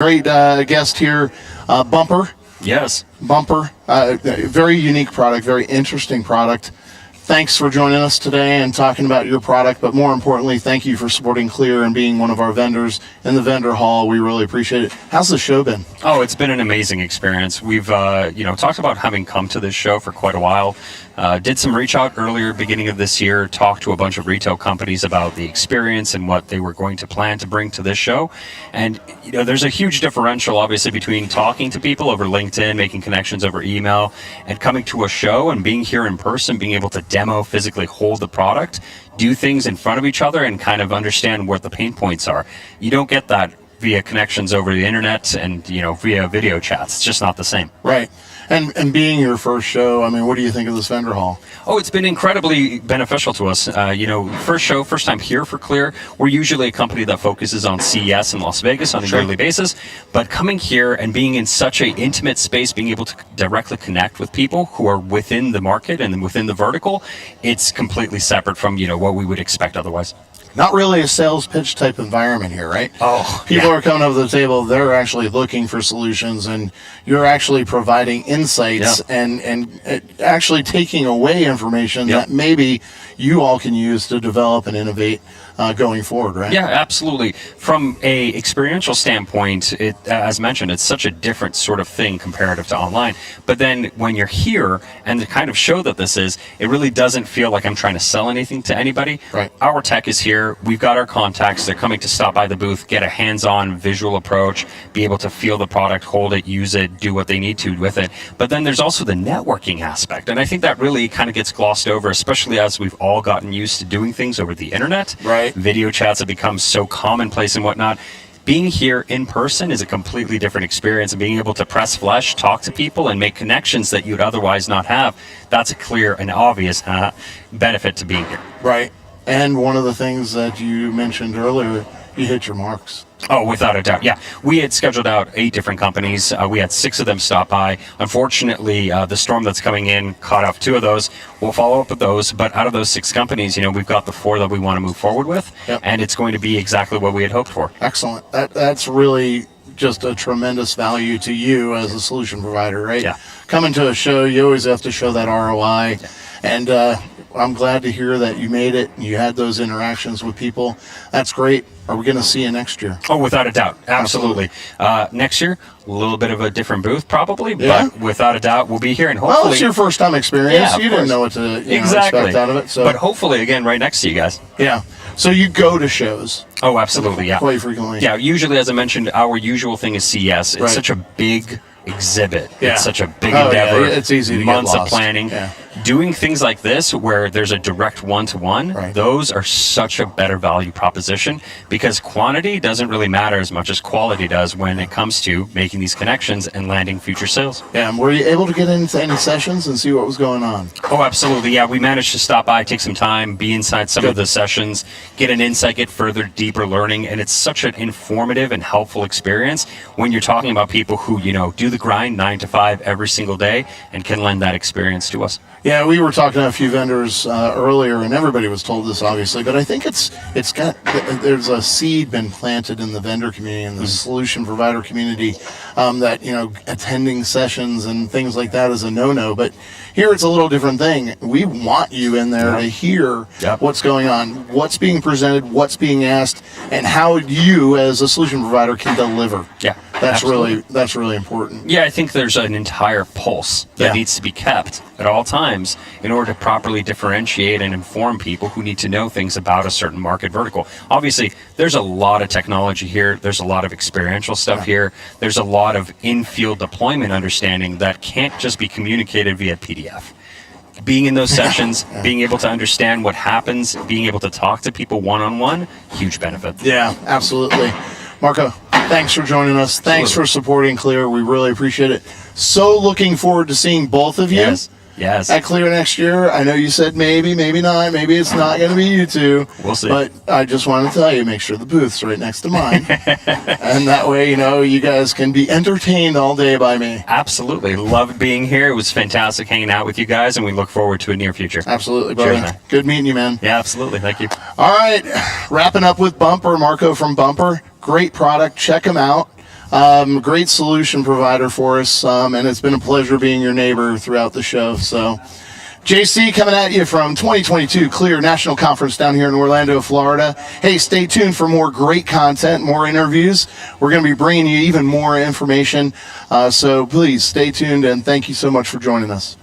Great guest here, Bumper. Yes. Bumper, very unique product, very interesting product. Thanks for joining us today and talking about your product, but more importantly, thank you for supporting Clear and being one of our vendors in the vendor hall. We really appreciate it. How's the show been? Oh, it's been an amazing experience. We've, talked about having come to this show for quite a while. Did some reach out earlier, beginning of this year, talked to a bunch of retail companies about the experience and what they were going to plan to bring to this show. And, there's a huge differential, obviously, between talking to people over LinkedIn, making connections over email, and coming to a show and being here in person, being able to demo, physically hold the product, do things in front of each other, and kind of understand what the pain points are. You don't get that via connections over the internet and, via video chats. It's just not the same. Right. And being your first show, I mean, what do you think of this vendor hall? Oh, it's been incredibly beneficial to us. First show, first time here for Clear. We're usually a company that focuses on CES in Las Vegas on a yearly basis. But coming here and being in such an intimate space, being able to directly connect with people who are within the market and within the vertical, it's completely separate from, what we would expect otherwise. Not really a sales pitch type environment here, right? Oh, people are coming up to the table, they're actually looking for solutions, and you're actually providing insights and actually taking away information that maybe you all can use to develop and innovate going forward, right? Yeah, absolutely. From a experiential standpoint, as mentioned, it's such a different sort of thing comparative to online. But then when you're here and the kind of show that this is, it really doesn't feel like I'm trying to sell anything to anybody. Right. Our tech is here. We've got our contacts. They're coming to stop by the booth, get a hands-on visual approach, be able to feel the product, hold it, use it, do what they need to with it. But then there's also the networking aspect. And I think that really kind of gets glossed over, especially as we've all gotten used to doing things over the internet. Right. Video chats have become so commonplace and whatnot. Being here in person is a completely different experience, and being able to press flesh, talk to people, and make connections that you'd otherwise not have, that's a clear and obvious benefit to being here. Right. And one of the things that you mentioned earlier, you hit your marks. Oh, without a doubt. Yeah. We had scheduled out 8 different companies. We had 6 of them stop by. Unfortunately, the storm that's coming in caught off 2 of those. We'll follow up with those. But out of those 6 companies, we've got the 4 that we want to move forward with. Yep. And it's going to be exactly what we had hoped for. Excellent. That's really just a tremendous value to you as a solution provider, right? Yeah. Coming to a show, you always have to show that ROI. Yeah. And I'm glad to hear that you made it. You had those interactions with people. That's great. Are we going to see you next year? Oh, without a doubt. Absolutely. Next year, a little bit of a different booth probably, Yeah. but without a doubt, we'll be here. And hopefully, Well, it's your first time experience. Yeah, of you didn't course. know what to exactly expect out of it. So. But hopefully, again, right next to you guys. Yeah. So you go to shows. Oh, absolutely. Yeah. Quite frequently. Yeah. Usually, as I mentioned, our usual thing is CES. It's such a big exhibit. Yeah. It's such a big endeavor. Yeah. It's easy to months get of lost. planning. Yeah. Doing things like this where there's a direct one-to-one, Right. those are such a better value proposition, because quantity doesn't really matter as much as quality does when it comes to making these connections and landing future sales. Yeah. And were you able to get into any sessions and see what was going on? Oh, absolutely. Yeah, we managed to stop by, take some time, be inside some of the sessions, get an insight, get further, deeper learning. And it's such an informative and helpful experience when you're talking about people who, do the grind 9 to 5 every single day and can lend that experience to us. Yeah, we were talking to a few vendors earlier, and everybody was told this, obviously, but I think there's a seed been planted in the vendor community and the solution provider community that attending sessions and things like that is a no-no. But here it's a little different thing. We want you in there to hear what's going on, what's being presented, what's being asked, and how you as a solution provider can deliver. Yeah, that's really important. Yeah, I think there's an entire pulse that needs to be kept at all times in order to properly differentiate and inform people who need to know things about a certain market vertical. Obviously, there's a lot of technology here. There's a lot of experiential stuff here. There's a lot of in-field deployment understanding that can't just be communicated via PDF. Being in those sessions, being able to understand what happens, being able to talk to people one-on-one, huge benefit. Yeah, absolutely. Marco, thanks for joining us. Thanks for supporting Clear. We really appreciate it. So looking forward to seeing both of you at Clear next year. I know you said maybe, maybe not. Maybe it's not going to be you two. We'll see. But I just want to tell you, make sure the booth's right next to mine. And that way, you guys can be entertained all day by me. Absolutely. Loved being here. It was fantastic hanging out with you guys, and we look forward to a near future. Absolutely, brother. Cheers, man. Good meeting you, man. Yeah, absolutely. Thank you. All right. Wrapping up with Bumper, Marco from Bumper. Great product. Check them out. Great solution provider for us, and it's been a pleasure being your neighbor throughout the show. So, JC coming at you from 2022 Clear National Conference down here in Orlando, Florida. Hey, stay tuned for more great content, more interviews. We're going to be bringing you even more information. So please stay tuned, and thank you so much for joining us.